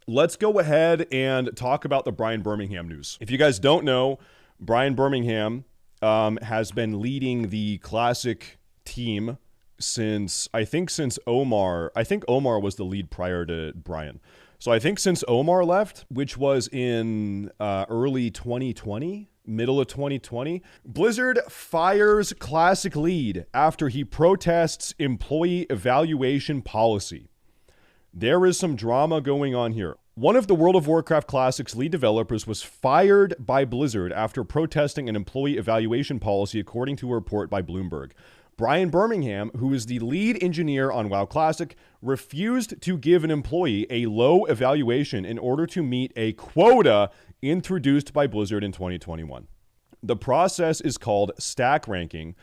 let's go ahead and talk about the Brian Birmingham news. If you guys don't know, Brian Birmingham has been leading the Classic team since Omar. I think Omar was the lead prior to Brian. So I think since Omar left, which was in early 2020, middle of 2020, Blizzard fires Classic lead after he protests employee evaluation policy. There is some drama going on here. One of the World of Warcraft Classic's lead developers was fired by Blizzard after protesting an employee evaluation policy, according to a report by Bloomberg. Brian Birmingham, who is the lead engineer on WoW Classic, refused to give an employee a low evaluation in order to meet a quota introduced by Blizzard in 2021. The process is called stack ranking,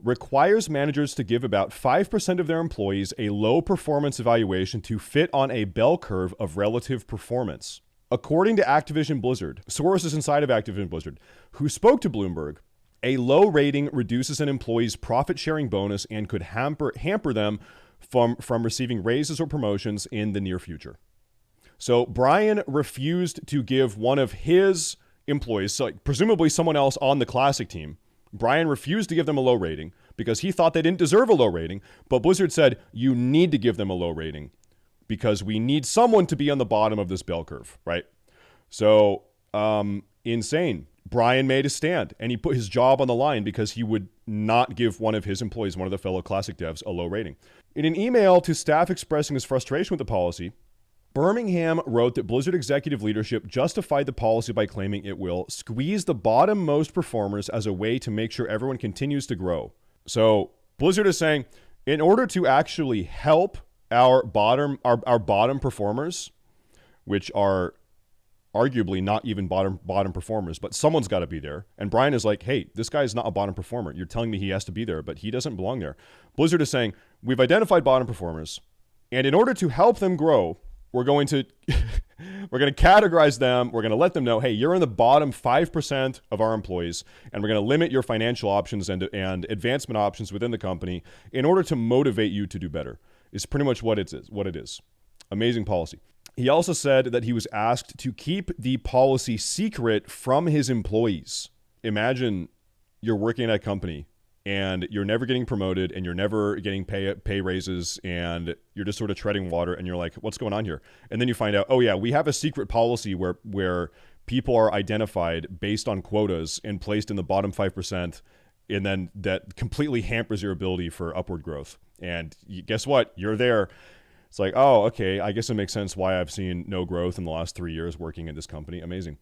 requires managers to give about 5% of their employees a low performance evaluation to fit on a bell curve of relative performance. According to Activision Blizzard, sources inside of Activision Blizzard, who spoke to Bloomberg, a low rating reduces an employee's profit-sharing bonus and could hamper them from receiving raises or promotions in the near future. So Brian refused to give one of his employees, so presumably someone else on the Classic team, Brian refused to give them a low rating because he thought they didn't deserve a low rating, but Blizzard said, you need to give them a low rating because we need someone to be on the bottom of this bell curve, right? So, insane. Brian made a stand, and he put his job on the line because he would not give one of his employees, one of the fellow Classic devs, a low rating. In an email to staff expressing his frustration with the policy, Birmingham wrote that Blizzard executive leadership justified the policy by claiming it will squeeze the bottom-most performers as a way to make sure everyone continues to grow. So Blizzard is saying, in order to actually help our bottom performers, which are arguably not even bottom performers, but someone's got to be there. And Brian is like, hey, this guy's not a bottom performer. You're telling me he has to be there, but he doesn't belong there. Blizzard is saying, we've identified bottom performers, and in order to help them grow, we're going to categorize them. We're going to let them know, hey, you're in the bottom 5% of our employees, and we're going to limit your financial options and advancement options within the company in order to motivate you to do better. Is pretty much what it is. Amazing policy. He also said that he was asked to keep the policy secret from his employees. Imagine you're working at a company and you're never getting promoted and you're never getting pay raises and you're just sort of treading water and you're like, what's going on here? And then you find out, oh yeah, we have a secret policy where people are identified based on quotas and placed in the bottom 5%, and then that completely hampers your ability for upward growth. And guess what? You're there. It's like, oh, okay, I guess it makes sense why I've seen no growth in the last 3 years working at this company. Amazing.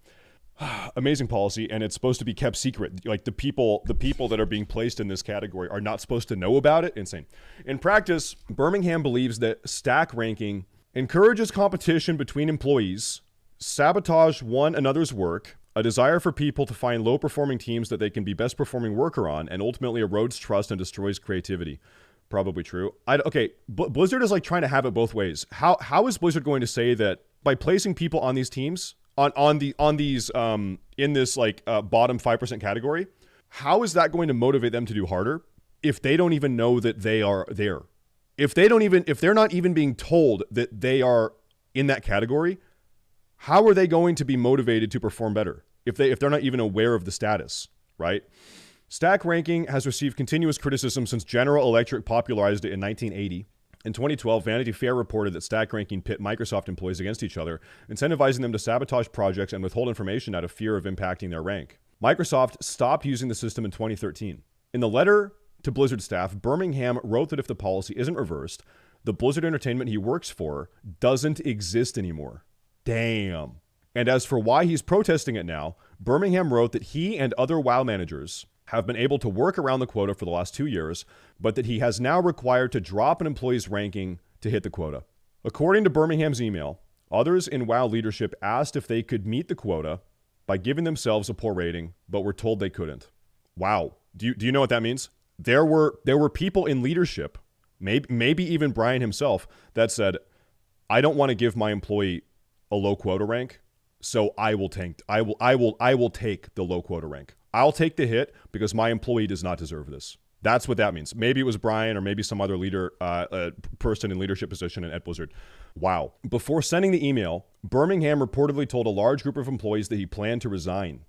Amazing policy, and it's supposed to be kept secret. Like the people that are being placed in this category are not supposed to know about it. Insane. In practice, Birmingham believes that stack ranking encourages competition between employees, sabotage one another's work, a desire for people to find low-performing teams that they can be best performing worker on, and ultimately erodes trust and destroys creativity. Probably true. Blizzard is like trying to have it both ways. How is Blizzard going to say that by placing people on these teams in this bottom 5% category, how is that going to motivate them to do harder if they don't even know that they are there? If they're not even being told that they are in that category, how are they going to be motivated to perform better if they're not even aware of the status, right? Stack ranking has received continuous criticism since General Electric popularized it in 1980. In 2012, Vanity Fair reported that stack ranking pit Microsoft employees against each other, incentivizing them to sabotage projects and withhold information out of fear of impacting their rank. Microsoft stopped using the system in 2013. In the letter to Blizzard staff, Birmingham wrote that if the policy isn't reversed, the Blizzard Entertainment he works for doesn't exist anymore. Damn. And as for why he's protesting it now, Birmingham wrote that he and other WoW managers have been able to work around the quota for the last 2 years, but that he has now required to drop an employee's ranking to hit the quota. According to Birmingham's email, others in WoW leadership asked if they could meet the quota by giving themselves a poor rating, but were told they couldn't. Wow. Do you know what that means? There were people in leadership, maybe even Brian himself, that said, I don't want to give my employee a low quota rank, so I will take the low quota rank. I'll take the hit because my employee does not deserve this. That's what that means. Maybe it was Brian or maybe some other leader, person in leadership position at Blizzard. Wow. Before sending the email, Birmingham reportedly told a large group of employees that he planned to resign.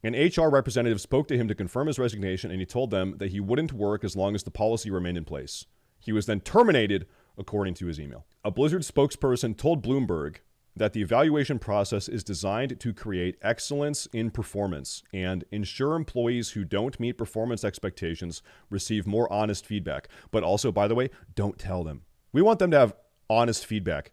An HR representative spoke to him to confirm his resignation, and he told them that he wouldn't work as long as the policy remained in place. He was then terminated, according to his email. A Blizzard spokesperson told Bloomberg that the evaluation process is designed to create excellence in performance and ensure employees who don't meet performance expectations receive more honest feedback. But also, by the way, don't tell them. We want them to have honest feedback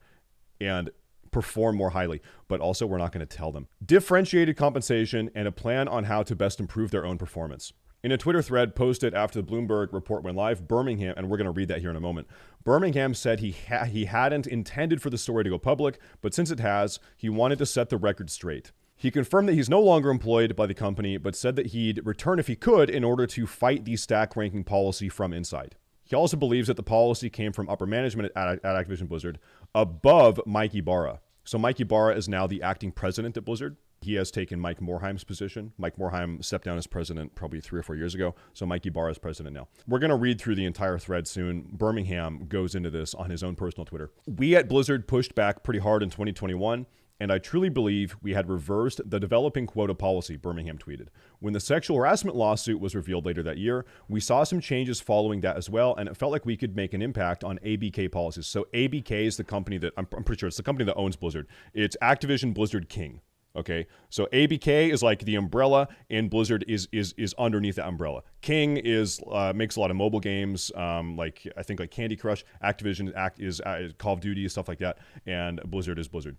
and perform more highly, but also we're not going to tell them. Differentiated compensation and a plan on how to best improve their own performance. In a Twitter thread posted after the Bloomberg report went live, Birmingham, and we're going to read that here in a moment, Birmingham said he hadn't intended for the story to go public, but since it has, he wanted to set the record straight. He confirmed that he's no longer employed by the company, but said that he'd return if he could in order to fight the stack ranking policy from inside. He also believes that the policy came from upper management at Activision Blizzard above Mike Ibarra. So Mike Ibarra is now the acting president at Blizzard. He has taken Mike Morhaim's position. Mike Morhaim stepped down as president probably 3 or 4 years ago. So Mike Ibarra is president now. We're going to read through the entire thread soon. Birmingham goes into this on his own personal Twitter. We at Blizzard pushed back pretty hard in 2021, and I truly believe we had reversed the developing quota policy, Birmingham tweeted. When the sexual harassment lawsuit was revealed later that year, we saw some changes following that as well, and it felt like we could make an impact on ABK policies. So ABK is the company that, I'm pretty sure it's the company that owns Blizzard. It's Activision Blizzard King. Okay, so ABK is like the umbrella, and Blizzard is underneath that umbrella. King is makes a lot of mobile games, like I think like Candy Crush. Activision is Call of Duty, stuff like that, and Blizzard is Blizzard.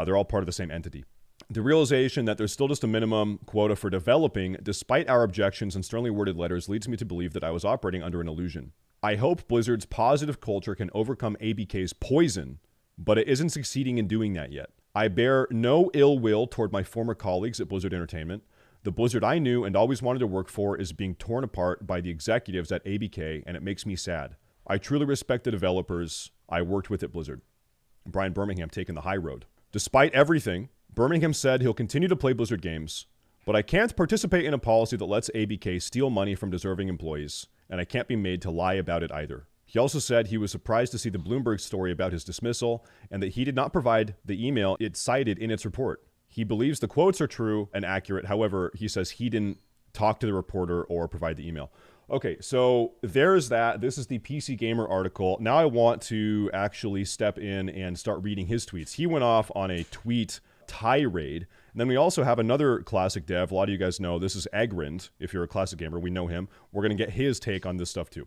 They're all part of the same entity. The realization that there's still just a minimum quota for developing, despite our objections and sternly worded letters, leads me to believe that I was operating under an illusion. I hope Blizzard's positive culture can overcome ABK's poison, but it isn't succeeding in doing that yet. I bear no ill will toward my former colleagues at Blizzard Entertainment. The Blizzard I knew and always wanted to work for is being torn apart by the executives at ABK, and it makes me sad. I truly respect the developers I worked with at Blizzard. Brian Birmingham taking the high road. Despite everything, Birmingham said he'll continue to play Blizzard games, but I can't participate in a policy that lets ABK steal money from deserving employees, and I can't be made to lie about it either. He also said he was surprised to see the Bloomberg story about his dismissal and that he did not provide the email it cited in its report. He believes the quotes are true and accurate. However, he says he didn't talk to the reporter or provide the email. Okay, so there's that. This is the PC Gamer article. Now I want to actually step in and start reading his tweets. He went off on a tweet tirade. And then we also have another classic dev. A lot of you guys know this is Aggrend. If you're a classic gamer, we know him. We're going to get his take on this stuff too.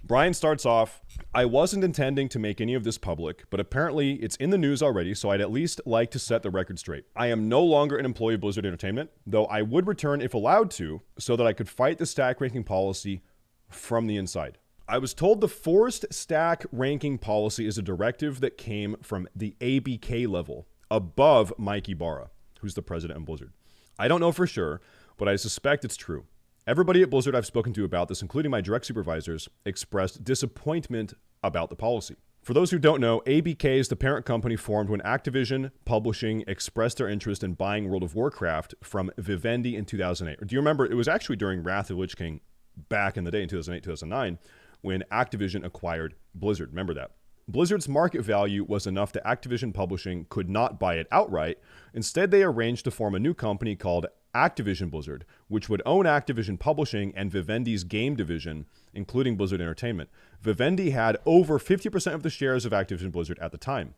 Brian starts off, I wasn't intending to make any of this public, but apparently it's in the news already, so I'd at least like to set the record straight. I am no longer an employee of Blizzard Entertainment, though I would return if allowed to, so that I could fight the stack ranking policy from the inside. I was told the forced stack ranking policy is a directive that came from the ABK level, above Mike Ibarra, who's the president of Blizzard. I don't know for sure, but I suspect it's true. Everybody at Blizzard I've spoken to about this, including my direct supervisors, expressed disappointment about the policy. For those who don't know, ABK is the parent company formed when Activision Publishing expressed their interest in buying World of Warcraft from Vivendi in 2008. Do you remember? It was actually during Wrath of the Lich King back in the day in 2008, 2009, when Activision acquired Blizzard. Remember that. Blizzard's market value was enough that Activision Publishing could not buy it outright. Instead, they arranged to form a new company called Activision Blizzard, which would own Activision Publishing and Vivendi's game division, including Blizzard Entertainment. Vivendi had over 50% of the shares of Activision Blizzard at the time.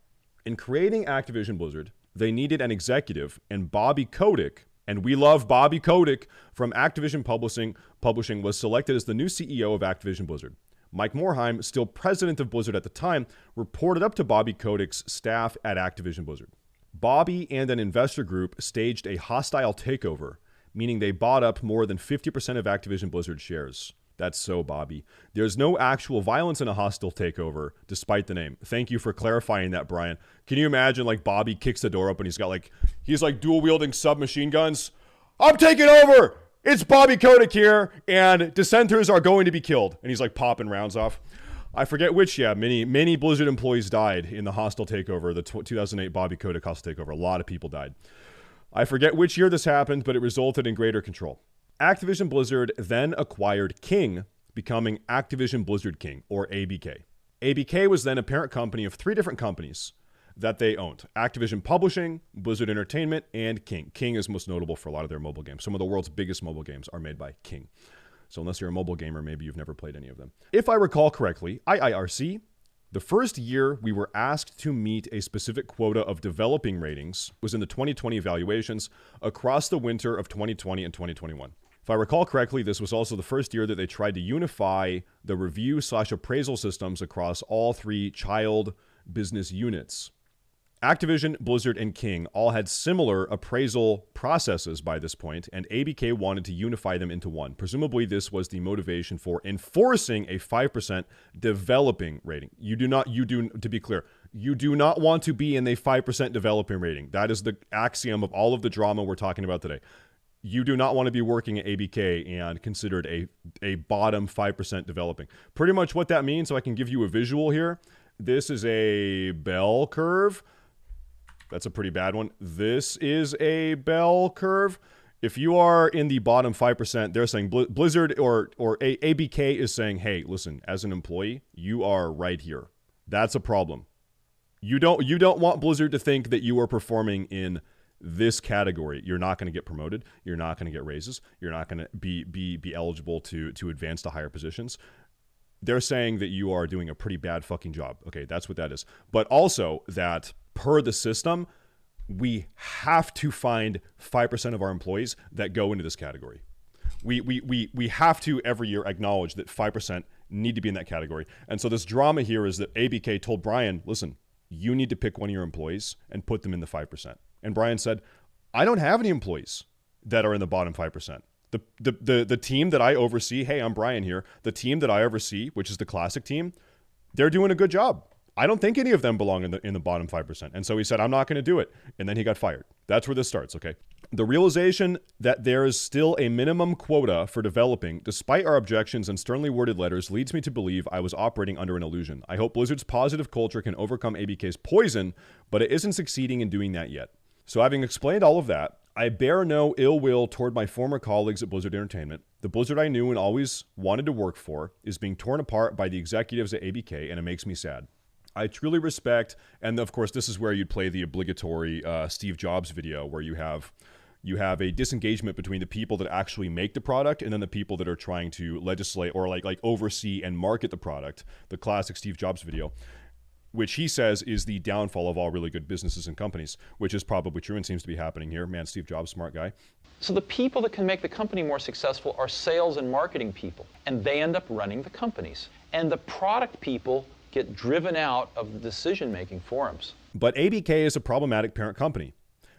In creating Activision Blizzard, they needed an executive, and Bobby Kotick, and we love Bobby Kotick, from Activision Publishing was selected as the new CEO of Activision Blizzard. Mike Morhaim, still president of Blizzard at the time, reported up to Bobby Kotick's staff at Activision Blizzard. Bobby and an investor group staged a hostile takeover, meaning they bought up more than 50% of Activision Blizzard shares. That's so Bobby. There's no actual violence in a hostile takeover, despite the name. Thank you for clarifying that, Brian. Can you imagine, like, Bobby kicks the door open, he's like dual-wielding submachine guns? I'm taking over! It's Bobby Kotick here, and dissenters are going to be killed. And he's like popping rounds off. I forget which, many Blizzard employees died in the hostile takeover, the 2008 Bobby Kotick hostile takeover. A lot of people died. I forget which year this happened, but it resulted in greater control. Activision Blizzard then acquired King, becoming Activision Blizzard King, or ABK. ABK was then a parent company of 3 different companies that they owned: Activision Publishing, Blizzard Entertainment, and King. King is most notable for a lot of their mobile games. Some of the world's biggest mobile games are made by King. So unless you're a mobile gamer, maybe you've never played any of them. If I recall correctly, IIRC, the first year we were asked to meet a specific quota of developing ratings was in the 2020 evaluations across the winter of 2020 and 2021. If I recall correctly, this was also the first year that they tried to unify the review/appraisal systems across all 3 child business units. Activision, Blizzard, and King all had similar appraisal processes by this point, and ABK wanted to unify them into one. Presumably, this was the motivation for enforcing a 5% developing rating. To be clear, you do not want to be in the 5% developing rating. That is the axiom of all of the drama we're talking about today. You do not want to be working at ABK and considered a bottom 5% developing. Pretty much what that means, so I can give you a visual here. This is a bell curve. That's a pretty bad one. This is a bell curve. If you are in the bottom 5%, they're saying Blizzard or ABK is saying, hey, listen, as an employee, you are right here. That's a problem. You don't want Blizzard to think that you are performing in this category. You're not going to get promoted. You're not going to get raises. You're not going to be eligible to advance to higher positions. They're saying that you are doing a pretty bad fucking job. Okay, that's what that is. But also that per the system, we have to find 5% of our employees that go into this category. We have to every year acknowledge that 5% need to be in that category. And so this drama here is that ABK told Brian, listen, you need to pick one of your employees and put them in the 5%. And Brian said, I don't have any employees that are in the bottom 5%. The team that I oversee, hey, I'm Brian here. The team that I oversee, which is the classic team, they're doing a good job. I don't think any of them belong in the bottom 5%. And so he said, I'm not going to do it. And then he got fired. That's where this starts, okay? The realization that there is still a minimum quota for developing, despite our objections and sternly worded letters, leads me to believe I was operating under an illusion. I hope Blizzard's positive culture can overcome ABK's poison, but it isn't succeeding in doing that yet. So having explained all of that, I bear no ill will toward my former colleagues at Blizzard Entertainment. The Blizzard I knew and always wanted to work for is being torn apart by the executives at ABK, and it makes me sad. I truly respect, and of course this is where you'd play the obligatory Steve Jobs video where you have a disengagement between the people that actually make the product and then the people that are trying to legislate or like oversee and market the product, the classic Steve Jobs video, which he says is the downfall of all really good businesses and companies, which is probably true and seems to be happening here. Man, Steve Jobs, smart guy. So the people that can make the company more successful are sales and marketing people, and they end up running the companies. And the product people get driven out of the decision-making forums. But ABK is a problematic parent company.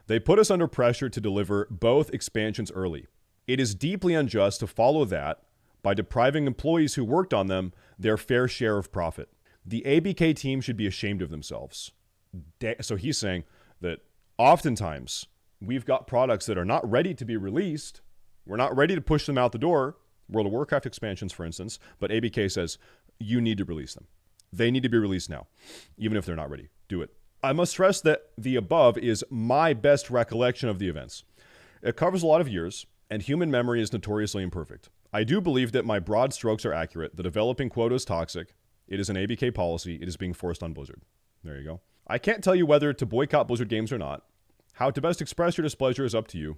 They put us under pressure to deliver both expansions early. It is deeply unjust to follow that by depriving employees who worked on them their fair share of profit. The ABK team should be ashamed of themselves. So he's saying that oftentimes we've got products that are not ready to be released. We're not ready to push them out the door. World of Warcraft expansions, for instance. But ABK says, you need to release them. They need to be released now, even if they're not ready. Do it. I must stress that the above is my best recollection of the events. It covers a lot of years, and human memory is notoriously imperfect. I do believe that my broad strokes are accurate. The developing quota is toxic. It is an ABK policy. It is being forced on Blizzard. There you go. I can't tell you whether to boycott Blizzard games or not. How to best express your displeasure is up to you.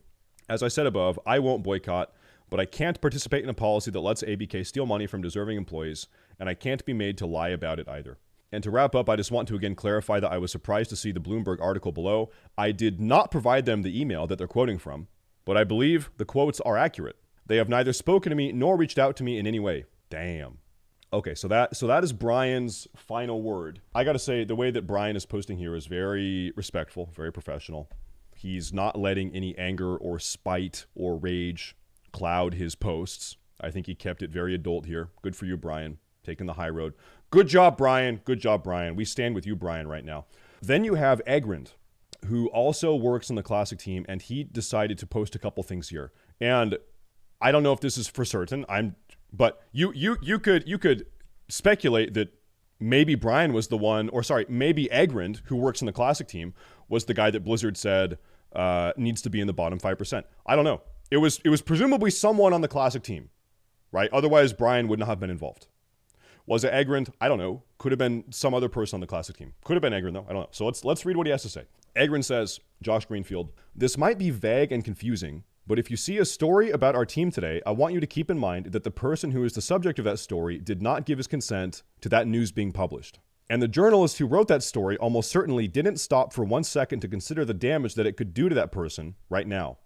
As I said above, I won't boycott, but I can't participate in a policy that lets ABK steal money from deserving employees, and I can't be made to lie about it either. And to wrap up, I just want to again clarify that I was surprised to see the Bloomberg article below. I did not provide them the email that they're quoting from, but I believe the quotes are accurate. They have neither spoken to me nor reached out to me in any way. Damn. Okay, so that is Brian's final word. I gotta say, the way that Brian is posting here is very respectful, very professional. He's not letting any anger or spite or rage cloud his posts. I think he kept it very adult here. Good for you, Brian. Taking the high road. Good job, Brian. Good job, Brian. We stand with you, Brian, right now. Then you have AggrendWoW, who also works on the classic team, and he decided to post a couple things here. And I don't know if this is for certain. But you could speculate that maybe Brian was the one, or sorry, maybe AggrendWoW, who works in the classic team, was the guy that Blizzard said needs to be in the bottom 5%. I don't know. It was presumably someone on the classic team, right? Otherwise, Brian would not have been involved. Was it AggrendWoW? I don't know. Could have been some other person on the classic team. Could have been Agren, though. I don't know. So let's read what he has to say. Agren says, Josh Greenfield, this might be vague and confusing, but if you see a story about our team today, I want you to keep in mind that the person who is the subject of that story did not give his consent to that news being published. And the journalist who wrote that story almost certainly didn't stop for 1 second to consider the damage that it could do to that person right now.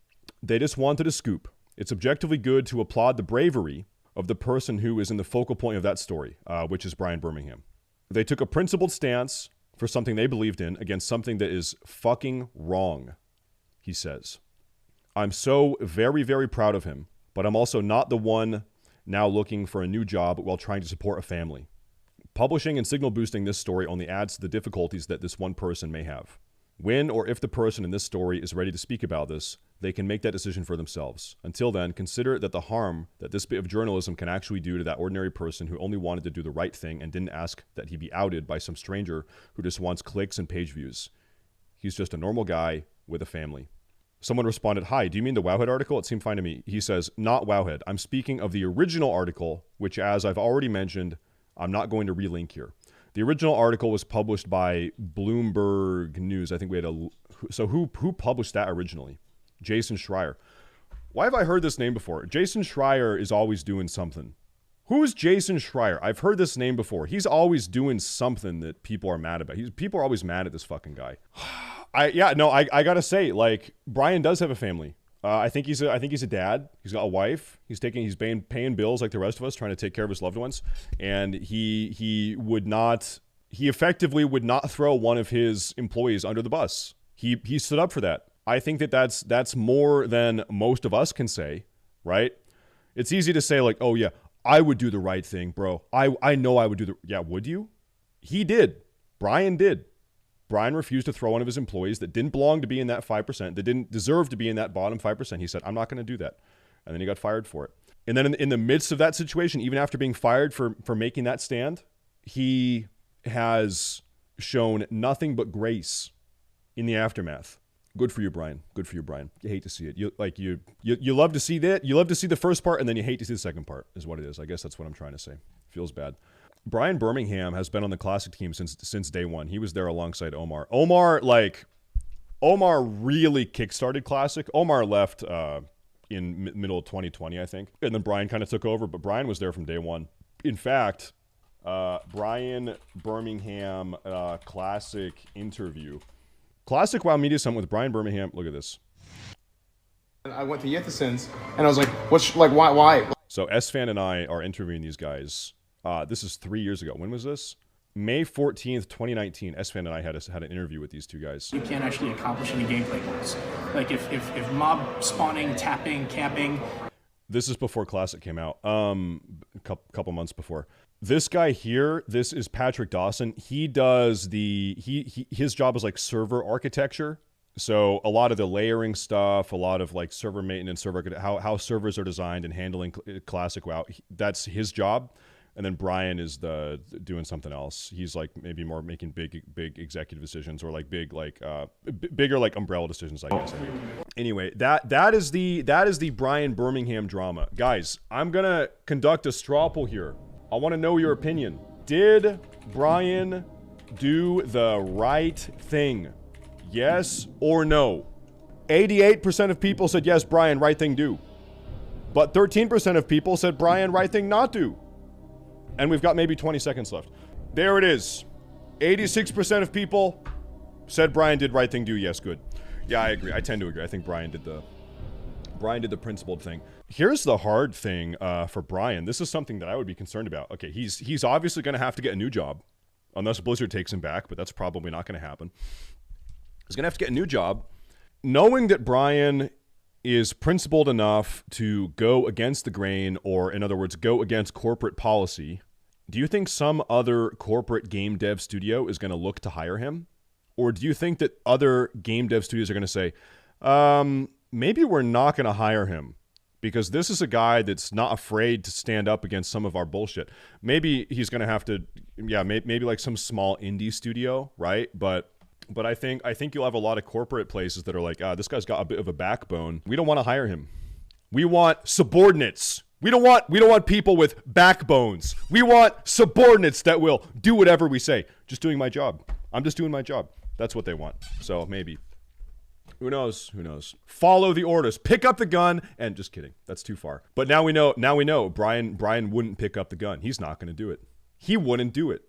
They just wanted a scoop. It's objectively good to applaud the bravery of the person who is in the focal point of that story, which is Brian Birmingham. They took a principled stance for something they believed in against something that is fucking wrong, he says. I'm so very, very proud of him, but I'm also not the one now looking for a new job while trying to support a family. Publishing and signal boosting this story only adds to the difficulties that this one person may have. When or if the person in this story is ready to speak about this, they can make that decision for themselves. Until then, consider that the harm that this bit of journalism can actually do to that ordinary person who only wanted to do the right thing and didn't ask that he be outed by some stranger who just wants clicks and page views. He's just a normal guy with a family. Someone responded, hi, do you mean the Wowhead article? It seemed fine to me. He says, not Wowhead. I'm speaking of the original article, which, as I've already mentioned, I'm not going to relink here. The original article was published by Bloomberg News. I think we had so who published that originally? Jason Schreier. Why have I heard this name before? Jason Schreier is always doing something. Who's Jason Schreier? I've heard this name before. He's always doing something that people are mad about. People are always mad at this fucking guy. I gotta say, like, Brian does have a family. I think he's a dad. He's got a wife. He's paying bills like the rest of us, trying to take care of his loved ones. And he effectively would not throw one of his employees under the bus. He stood up for that. I think that's more than most of us can say, right? It's easy to say like, oh yeah, I would do the right thing, bro. I know I would do yeah, would you? He did. Brian did. Brian refused to throw one of his employees that didn't belong to be in that 5%, that didn't deserve to be in that bottom 5%. He said, I'm not going to do that. And then he got fired for it. And then in the midst of that situation, even after being fired for making that stand, he has shown nothing but grace in the aftermath. Good for you, Brian. Good for you, Brian. You hate to see it. You love to see that. You love to see the first part, and then you hate to see the second part, is what it is. I guess that's what I'm trying to say. Feels bad. Brian Birmingham has been on the Classic team since day one. He was there alongside Omar. Omar really kickstarted Classic. Omar left in middle of 2020, I think. And then Brian kind of took over, but Brian was there from day one. In fact, Brian Birmingham Classic interview. Classic WoW Media Summit with Brian Birmingham. Look at this. I went to Yethicens, and I was like, why? So S-Fan and I are interviewing these guys. This is 3 years ago. When was this? May 14th, 2019. S-Fan and I had an interview with these two guys. You can't actually accomplish any gameplay goals. Like if mob spawning, tapping, camping. This is before Classic came out. A couple months before. This guy here, this is Patrick Dawson. He does his job is like server architecture. So a lot of the layering stuff, a lot of like server maintenance, how servers are designed and handling Classic WoW. That's his job. And then Brian is doing something else. He's like maybe more making big executive decisions or like bigger like umbrella decisions, I guess. Anyway, that is the Brian Birmingham drama. Guys, I'm gonna conduct a straw poll here. I want to know your opinion. Did Brian do the right thing? Yes or no? 88% of people said yes, Brian, right thing do. But 13% of people said Brian, right thing not do. And we've got maybe 20 seconds left. There it is. 86% of people said Brian did right thing do. Yes, good. Yeah, I agree. I tend to agree. I think Brian did the principled thing. Here's the hard thing for Brian. This is something that I would be concerned about. Okay, he's obviously going to have to get a new job, unless Blizzard takes him back, but that's probably not going to happen. He's going to have to get a new job. Knowing that Brian is principled enough to go against the grain, or in other words, go against corporate policy, do you think some other corporate game dev studio is going to look to hire him? Or do you think that other game dev studios are going to say, maybe we're not going to hire him because this is a guy that's not afraid to stand up against some of our bullshit. Maybe he's going to have to, maybe like some small indie studio, right? But I think you'll have a lot of corporate places that are like, this guy's got a bit of a backbone. We don't want to hire him. We want subordinates. We don't want people with backbones. We want subordinates that will do whatever we say. Just doing my job. I'm just doing my job. That's what they want. So maybe. Who knows? Who knows? Follow the orders. Pick up the gun. And just kidding. That's too far. But now we know. Brian wouldn't pick up the gun. He's not going to do it. He wouldn't do it.